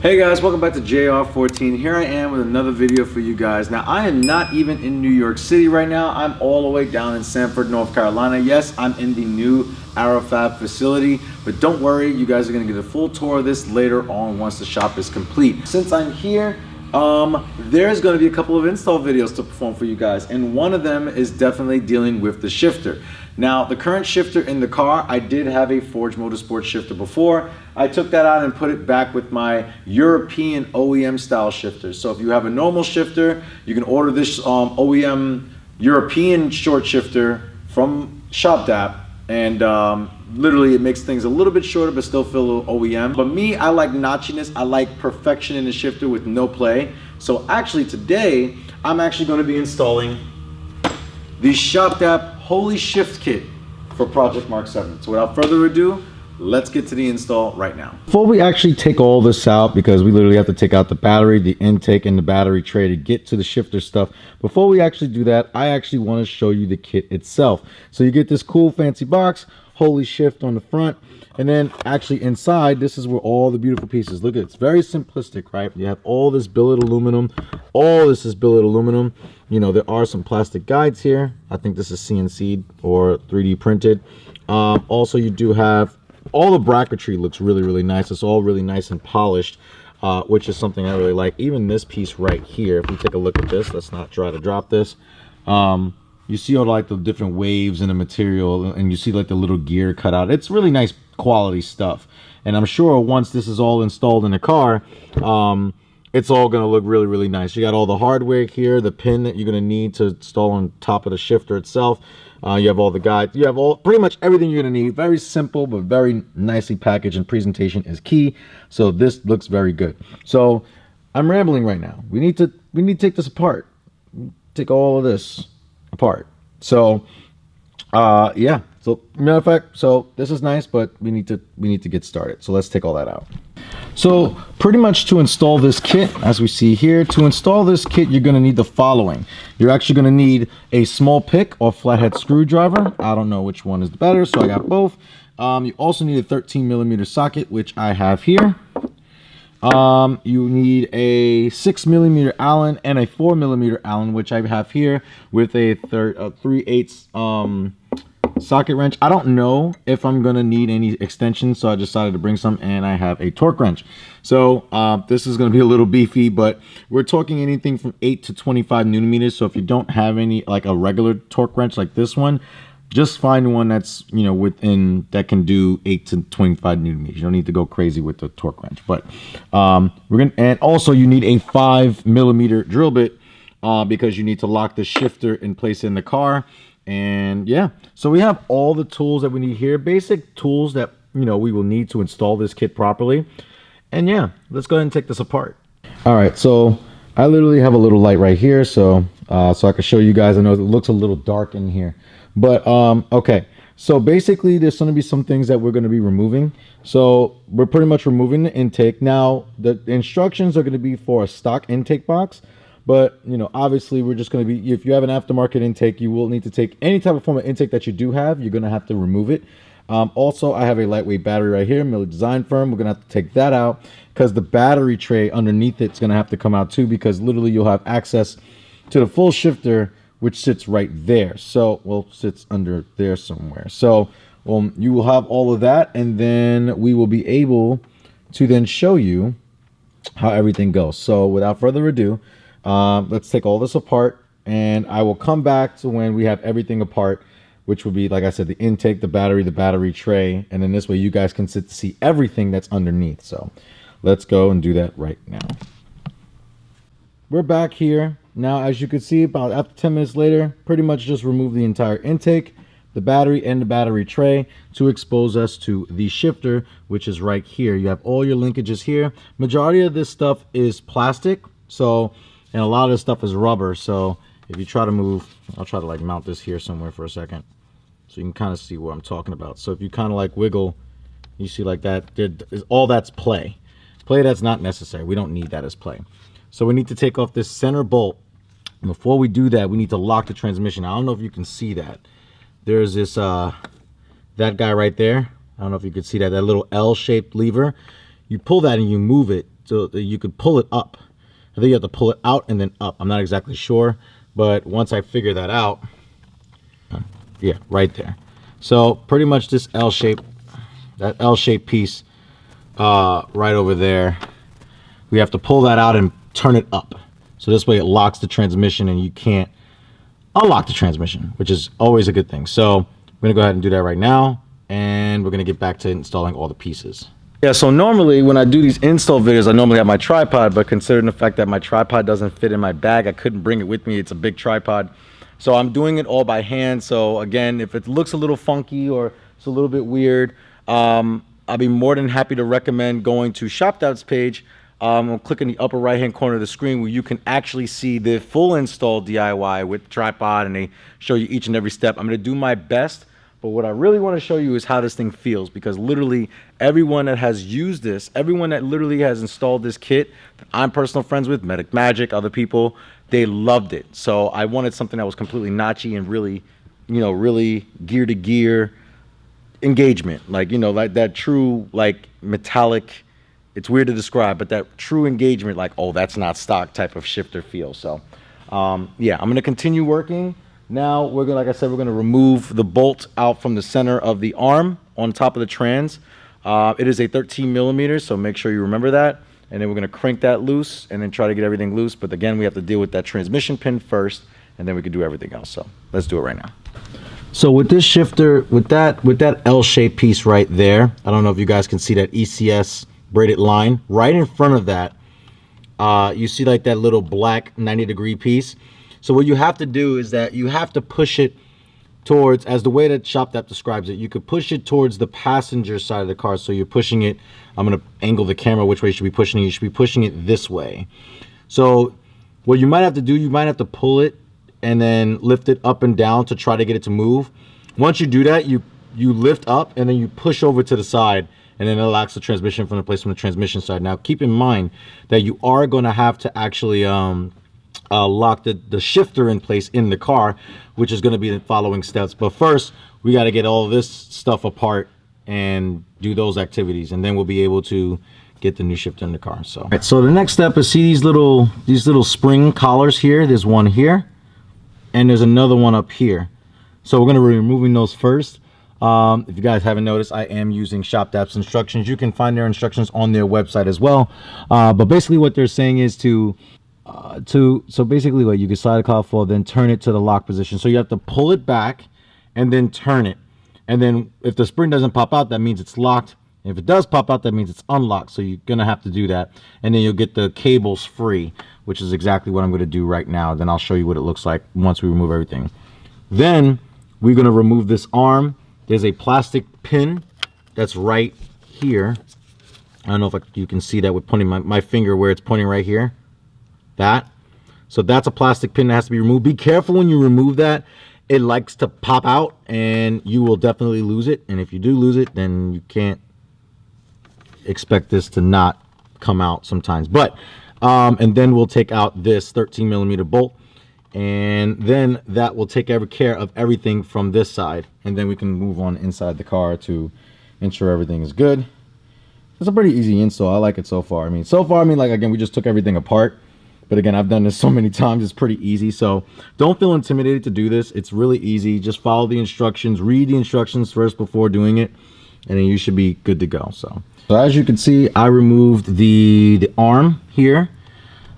Hey guys, welcome back to JR14. Here I am with another video for you guys. Now I am not even in New York City right now. I'm all the way down in Sanford, North Carolina. Yes, I'm in the new Aerofab facility, but don't worry, you guys are gonna get a full tour of this later on once the shop is complete. Since I'm here, there's going to be a couple of install videos to perform for you guys, and one of them is definitely dealing with the shifter. Now, the current shifter in the car, I did have a Forge Motorsport shifter before. I took that out and put it back with my European OEM style shifter. So if you have a normal shifter, you can order this OEM European short shifter from ShopDAP, and literally it makes things a little bit shorter but still feel a little OEM. But me, I like notchiness, I like perfection in the shifter with no play. So actually today, I'm actually going to be installing the ShopDAP Holy Shift Kit for Project Mark 7. So without further ado, let's get to the install right now. Before we actually take all this out, because we literally have to take out the battery, the intake, and the battery tray to get to the shifter stuff. Before we actually do that, I actually want to show you the kit itself. So you get this cool fancy box, Holy Shift on the front, and then actually inside, this is where all the beautiful pieces. Look at it, it's very simplistic, right? You have all this billet aluminum. All this is billet aluminum. You know, there are some plastic guides here. I think this is CNC'd or 3D printed. Also, you do have all the bracketry looks really nice. It's all really nice and polished, which is something I really like. Even this piece right here, if we take a look at this, let's not try to drop this. You see all like the different waves in the material, and you see like the little gear cut out. It's really nice quality stuff. And I'm sure once this is all installed in the car, it's all going to look really nice. You got all the hardware here, the pin that you're going to need to install on top of the shifter itself. You have all the guides. You have all pretty much everything you're going to need. Very simple, but very nicely packaged, and presentation is key. So this looks very good. So I'm rambling right now. We need to take this apart. Take all of this apart. So yeah. So matter of fact, so this is nice, but we need to get started. So let's take all that out. So pretty much to install this kit, as we see here, to install this kit, you're going to need the following. You're actually going to need a small pick or flathead screwdriver. I don't know which one is the better, so I got both. You also need a 13mm socket, which I have here. You need a 6mm Allen and a 4mm Allen, which I have here, with a 3/8 socket wrench. I don't know if I'm gonna need any extensions, so I decided to bring some, and I have a torque wrench. So this is gonna be a little beefy, but we're talking anything from 8 to 25 newton-meters. So if you don't have any, like a regular torque wrench like this one, just find one that's, you know, within, that can do 8 to 25 newton-meters. You don't need to go crazy with the torque wrench. But and also you need a 5mm drill bit because you need to lock the shifter in place in the car. And yeah, so we have all the tools that we need here, basic tools that, you know, we will need to install this kit properly. And yeah, let's go ahead and take this apart. All right, so I literally have a little light right here, so so I can show you guys. I know it looks a little dark in here, but okay. So basically, there's going to be some things that we're going to be removing. So we're pretty much removing the intake. Now, the instructions are going to be for a stock intake box. But, you know, obviously we're just going to be, if you have an aftermarket intake, you will need to take any type of form of intake that you do have. You're going to have to remove it. Also, I have a lightweight battery right here, Miller Design Firm. We're going to have to take that out because the battery tray underneath it's going to have to come out too, because literally you'll have access to the full shifter, which sits right there. So, well, sits under there somewhere. So you will have all of that, and then we will be able to then show you how everything goes. So without further ado, let's take all this apart, and I will come back to when we have everything apart, which will be, like I said, the intake, the battery tray, and then this way you guys can sit to see everything that's underneath. So let's go and do that right now. We're back here now. As you can see, about after 10 minutes later, pretty much just remove the entire intake, the battery, and the battery tray to expose us to the shifter, which is right here. You have all your linkages here. Majority of this stuff is plastic, so, and a lot of this stuff is rubber. So if you try to move, I'll try to like mount this here somewhere for a second so you can kind of see what I'm talking about. So if you kind of like wiggle, you see like that, all that's play that's not necessary. We don't need that as play. So we need to take off this center bolt. And before we do that, we need to lock the transmission. I don't know if you can see that. There's this that guy right there. I don't know if you can see that little L-shaped lever. You pull that and you move it, so that you could pull it up. I think you have to pull it out and then up. I'm not exactly sure, but once I figure that out, yeah, right there. So pretty much this L shape, that L shaped piece right over there, we have to pull that out and turn it up. So this way it locks the transmission and you can't unlock the transmission, which is always a good thing. So we're gonna go ahead and do that right now, and we're gonna get back to installing all the pieces. Yeah, so normally when I do these install videos, I normally have my tripod, but considering the fact that my tripod doesn't fit in my bag, I couldn't bring it with me. It's a big tripod. So I'm doing it all by hand. So again, if it looks a little funky or it's a little bit weird, I'll be more than happy to recommend going to ShopDap's page. Click in the upper right hand corner of the screen where you can actually see the full install DIY with tripod, and they show you each and every step. I'm going to do my best, but what I really want to show you is how this thing feels, because literally everyone that has used this, everyone that literally has installed this kit that I'm personal friends with, Medic Magic, other people, they loved it. So I wanted something that was completely notchy and really, you know, really gear to gear engagement, like, you know, like that true, like, metallic, it's weird to describe, but that true engagement, like, oh, that's not stock type of shifter feel. So yeah, I'm going to continue working. Now we're gonna, like I said, we're going to remove the bolt out from the center of the arm on top of the trans. It is a 13 millimeters, so make sure you remember that. And then we're going to crank that loose and then try to get everything loose. But again, we have to deal with that transmission pin first, and then we can do everything else. So let's do it right now. So with this shifter, with that L-shaped piece right there, I don't know if you guys can see that ECS braided line right in front of that. You see like that little black 90-degree piece. So what you have to do is that you have to push it towards, as the way that ShopDap describes it, you could push it towards the passenger side of the car. So you're pushing it, I'm going to angle the camera which way you should be pushing it. You should be pushing it this way. So what you might have to do, you might have to pull it and then lift it up and down to try to get it to move. Once you do that, you lift up and then you push over to the side, and then it locks the transmission from the place from the transmission side. Now keep in mind that you are going to have to actually lock the shifter in place in the car, which is going to be the following steps. But first we got to get all this stuff apart and do those activities, and then we'll be able to get the new shifter in the car. So, right, so the next step is, see these little spring collars here. There's one here and there's another one up here. So we're going to be removing those first. If you guys haven't noticed, I am using ShopDap's instructions. You can find their instructions on their website as well. But basically what they're saying is so basically what you can slide the car forward, then turn it to the lock position. So you have to pull it back and then turn it. And then if the spring doesn't pop out, that means it's locked. If it does pop out, that means it's unlocked. So you're going to have to do that. And then you'll get the cables free, which is exactly what I'm going to do right now. Then I'll show you what it looks like once we remove everything. Then we're going to remove this arm. There's a plastic pin that's right here. I don't know if you can see that with pointing my finger where it's pointing right here. That. So that's a plastic pin that has to be removed. Be careful when you remove that. It likes to pop out and you will definitely lose it. And if you do lose it, then you can't expect this to not come out sometimes. But and then we'll take out this 13 millimeter bolt, and then that will take care of everything from this side, and then we can move on inside the car to ensure everything is good. It's a pretty easy install. I like it so far. I mean, like, again, we just took everything apart, but again, I've done this so many times, it's pretty easy. So don't feel intimidated to do this. It's really easy. Just follow the instructions, read the instructions first before doing it, and then you should be good to go. So as you can see, I removed the arm here.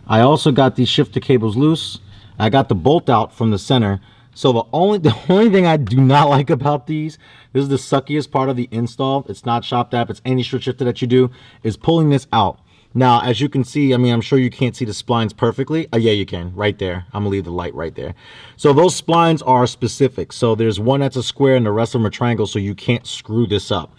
I also got these shifter cables loose. I got the bolt out from the center. So the only thing I do not like about these, this is the suckiest part of the install. It's not ShopDap, it's any switch shifter that you do, is pulling this out. Now, as you can see, I mean, I'm sure you can't see the splines perfectly. Yeah, you can, right there. I'm gonna leave the light right there. So those splines are specific. So there's one that's a square and the rest of them are triangles, so you can't screw this up.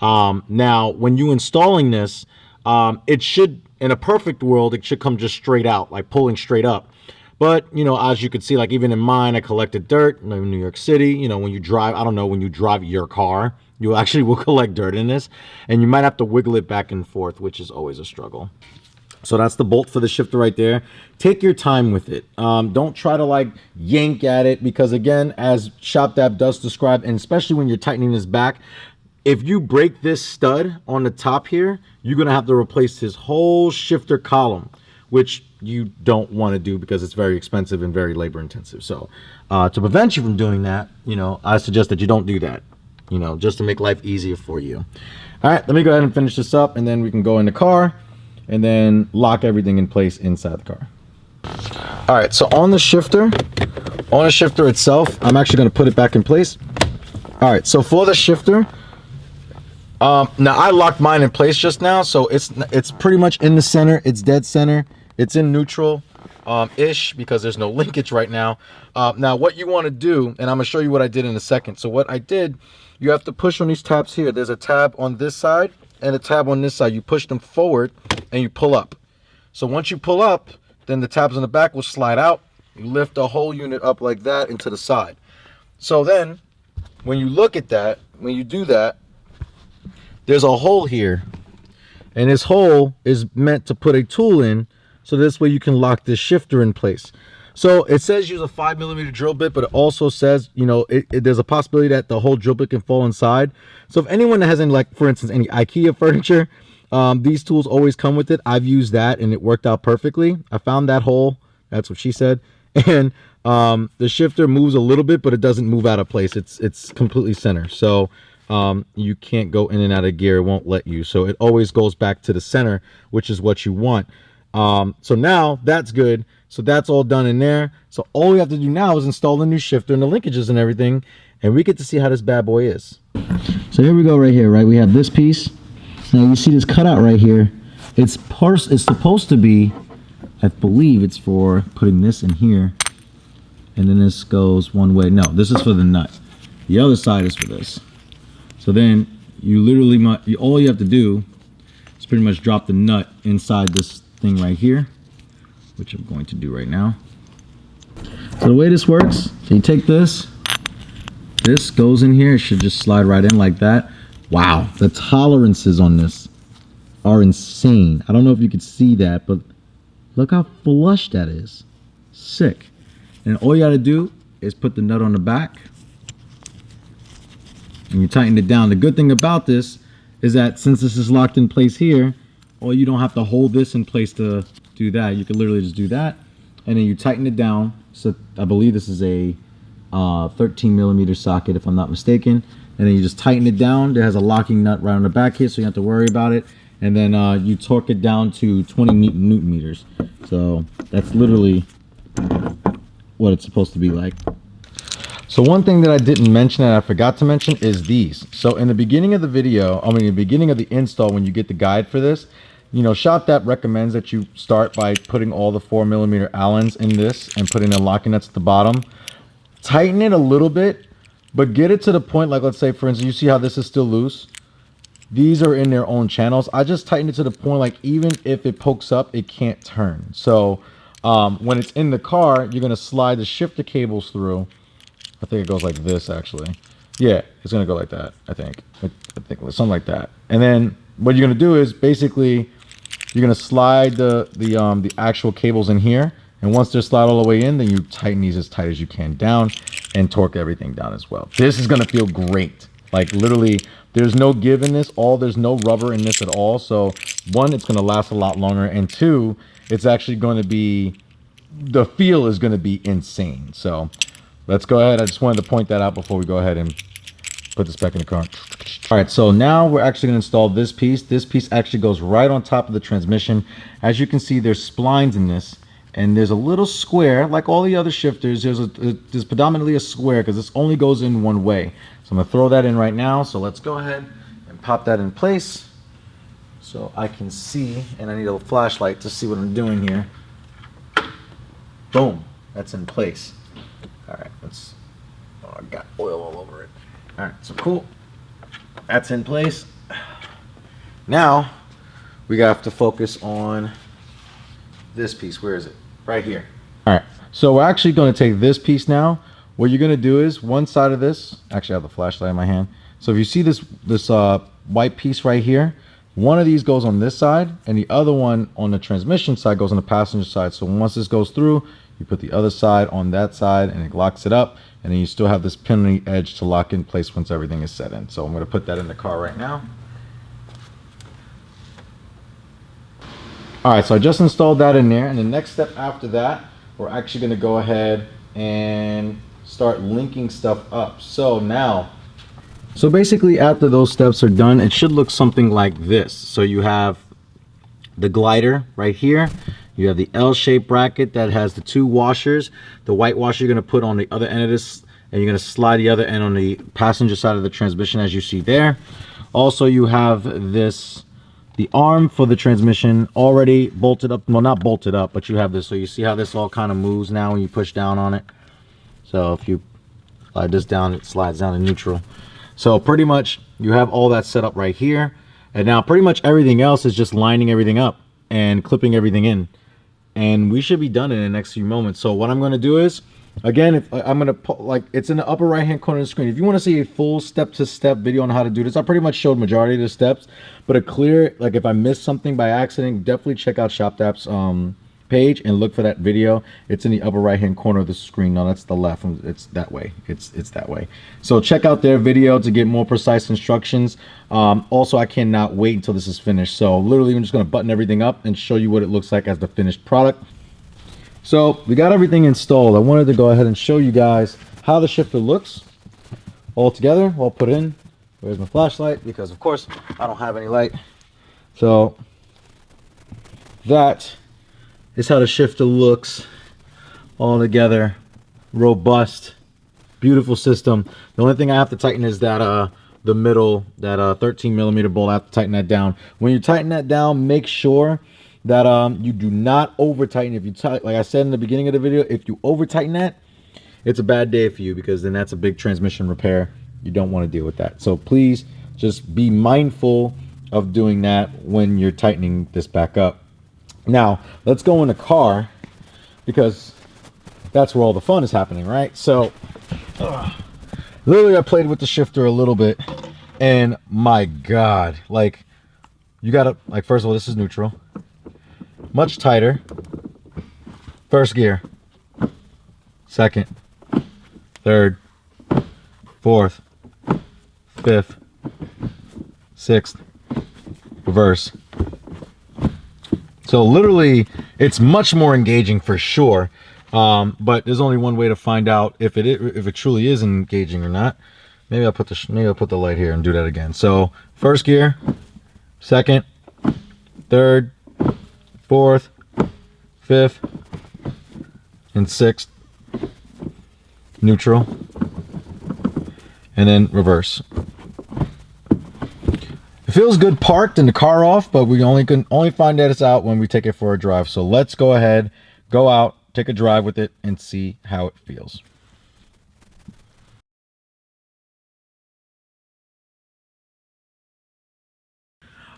Now, when you installing this, it should, in a perfect world, it should come just straight out, like pulling straight up. But, you know, as you can see, like even in mine, I collected dirt in New York City. You know, when you drive, I don't know, when you drive your car, you actually will collect dirt in this, and you might have to wiggle it back and forth, which is always a struggle. So that's the bolt for the shifter right there. Take your time with it. Don't try to like yank at it, because again, as ShopDap does describe, and especially when you're tightening this back, if you break this stud on the top here, you're gonna have to replace this whole shifter column, which you don't want to do because it's very expensive and very labor intensive. So to prevent you from doing that, you know, I suggest that you don't do that, you know, just to make life easier for you. All right, let me go ahead and finish this up, and then we can go in the car and then lock everything in place inside the car. All right, so on the shifter itself, I'm actually going to put it back in place. All right, so for the shifter, now I locked mine in place just now, so it's pretty much in the center. It's dead center. It's in neutral ish because there's no linkage right now. Now what you want to do, and I'm gonna show you what I did in a second. So what I did, you have to push on these tabs here. There's a tab on this side and a tab on this side. You push them forward and you pull up. So once you pull up, then the tabs on the back will slide out. You lift the whole unit up like that into the side. So then when you look at that, when you do that, there's a hole here, and this hole is meant to put a tool in, so this way you can lock this shifter in place. So it says use a 5mm drill bit, but it also says, you know, there's a possibility that the whole drill bit can fall inside. So if anyone that has any, like for instance, any IKEA furniture, these tools always come with it. I've used that and it worked out perfectly. I found that hole, that's what she said, and the shifter moves a little bit, but it doesn't move out of place. It's completely center. So you can't go in and out of gear. It won't let you. So it always goes back to the center, which is what you want. So now that's good. So that's all done in there. So all we have to do now is install the new shifter and the linkages and everything, and we get to see how this bad boy is. So here we go right here, right? We have this piece. Now you see this cutout right here. It's supposed to be, I believe it's for putting this in here, and then this goes one way. No, this is for the nut. The other side is for this. So then you literally, all you have to do is pretty much drop the nut inside this thing right here, which I'm going to do right now. So the way this works, so you take this goes in here. It should just slide right in like that. Wow, the tolerances on this are insane. I don't know if you can see that, but look how flush that is. Sick. And all you gotta do is put the nut on the back, and you tighten it down. The good thing about this is that since this is locked in place here, you don't have to hold this in place to do that. You can literally just do that, and then you tighten it down. So I believe this is a 13mm socket, if I'm not mistaken. And then you just tighten it down. There has a locking nut right on the back here, so you don't have to worry about it. And then you torque it down to 20 Newton meters. So that's literally what it's supposed to be like. So one thing that I didn't mention and I forgot to mention is these. So in the beginning of the video, the beginning of the install, when you get the guide for this, you know, ShopDap recommends that you start by putting all the 4mm Allens in this and putting the locking nuts at the bottom. Tighten it a little bit, but get it to the point, like let's say for instance, you see how this is still loose? These are in their own channels. I just tightened it to the point, like even if it pokes up, it can't turn. So when it's in the car, you're gonna slide the shifter cables through. I think it goes like this actually. Yeah, it's gonna go like that, I think something like that. And then what you're gonna do is basically you're gonna slide the actual cables in here, and once they're slide all the way in, then you tighten these as tight as you can down and torque everything down as well. This is gonna feel great. Like literally, there's no give in this. There's no rubber in this at all. So one, it's gonna last a lot longer, and two, it's actually going to be, the feel is gonna be insane. So let's go ahead. I just wanted to point that out before we go ahead and put this back in the car. All right, so now we're actually gonna install this piece. This piece actually goes right on top of the transmission. As you can see, there's splines in this, and there's a little square, like all the other shifters. There's predominantly a square because this only goes in one way. So I'm gonna throw that in right now. So let's go ahead and pop that in place so I can see, and I need a flashlight to see what I'm doing here. Boom, that's in place. All right, I got oil all over it. All right, so cool. That's in place. Now we have to focus on this piece. Where is it? Right here. All right, so we're actually going to take this piece now. What you're going to do is one side of this, actually I have the flashlight in my hand. So if you see this white piece right here, one of these goes on this side and the other one on the transmission side goes on the passenger side. So once this goes through, You put the other side on that side and it locks it up, and then you still have this pin on the edge to lock in place once everything is set in. So I'm going to put that in the car right now. All right, so I just installed that in there, and the next step after that, we're actually going to go ahead and start linking stuff up. So basically after those steps are done, it should look something like this. So you have the glider right here. You have the L-shaped bracket that has the 2 washers. The white washer you're going to put on the other end of this, and you're going to slide the other end on the passenger side of the transmission, as you see there. Also, you have the arm for the transmission already bolted up. Well, not bolted up, but you have this. So you see how this all kind of moves now when you push down on it. So if you slide this down, it slides down to neutral. So pretty much you have all that set up right here. And now pretty much everything else is just lining everything up and clipping everything in. And we should be done in the next few moments. So what I'm going to do is, again, if I'm going to, like, it's in the upper right hand corner of the screen. If you want to see a full step-to-step video on how to do this, I pretty much showed majority of the steps. But a clear, like, if I missed something by accident, definitely check out ShopTap's page and look for that video. It's in the upper right hand corner of the screen. No, that's the left. It's that way. It's that way. So check out their video to get more precise instructions. Also, I cannot wait until this is finished. So literally I'm just going to button everything up and show you what it looks like as the finished product. So we got everything installed. I wanted to go ahead and show you guys how the shifter looks all together, all put in. Where's my flashlight? Because of course I don't have any light. So that is how the shifter looks all together. Robust, beautiful system. The only thing I have to tighten is that the middle, that 13mm bolt. I have to tighten that down. When you tighten that down, make sure that you do not over tighten. If you like I said in the beginning of the video, if you over tighten that, it's a bad day for you, because then that's a big transmission repair. You don't want to deal with that. So please just be mindful of doing that when you're tightening this back up. Now let's go in the car, because that's where all the fun is happening, right? So literally I played with the shifter a little bit, and my God, like, you gotta, like, first of all, this is neutral. Much tighter. First gear, second, third, fourth, fifth, sixth, reverse. So literally it's much more engaging for sure, but there's only one way to find out if it truly is engaging or not. Maybe I'll put the light here and do that again. So first gear, second, third, fourth, fifth, and sixth, neutral, and then reverse. It feels good parked and the car off, but we can only find that it's out when we take it for a drive. So let's go ahead, go out, take a drive with it, and see how it feels.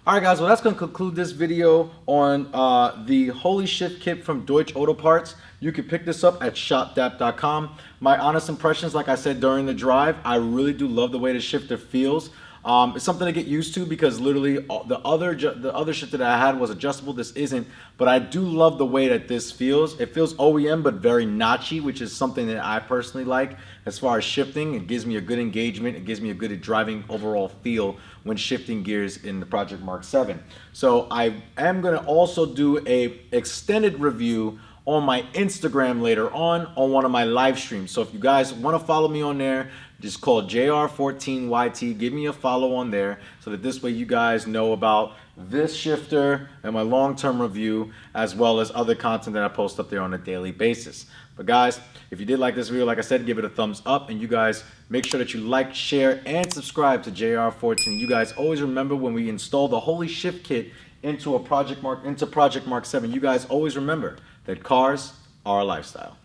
Alright guys, well that's going to conclude this video on the Holy Shift Kit from Deutsch Auto Parts. You can pick this up at shoptap.com. My honest impressions, like I said during the drive, I really do love the way the shifter feels. It's something to get used to, because literally the other shifter that I had was adjustable. This isn't, but I do love the way that this feels. It feels OEM but very notchy, which is something that I personally like as far as shifting. It gives me a good engagement. It gives me a good driving overall feel when shifting gears in the Project Mark 7. So I am going to also do a extended review on my Instagram later on one of my live streams. So if you guys want to follow me on there, just call JR14YT, give me a follow on there, so that this way you guys know about this shifter and my long-term review, as well as other content that I post up there on a daily basis. But guys, if you did like this video, like I said, give it a thumbs up, and you guys make sure that you like, share, and subscribe to JR14. You guys always remember, when we install the Holy Shift Kit into Project Mark 7, you guys always remember that cars are a lifestyle.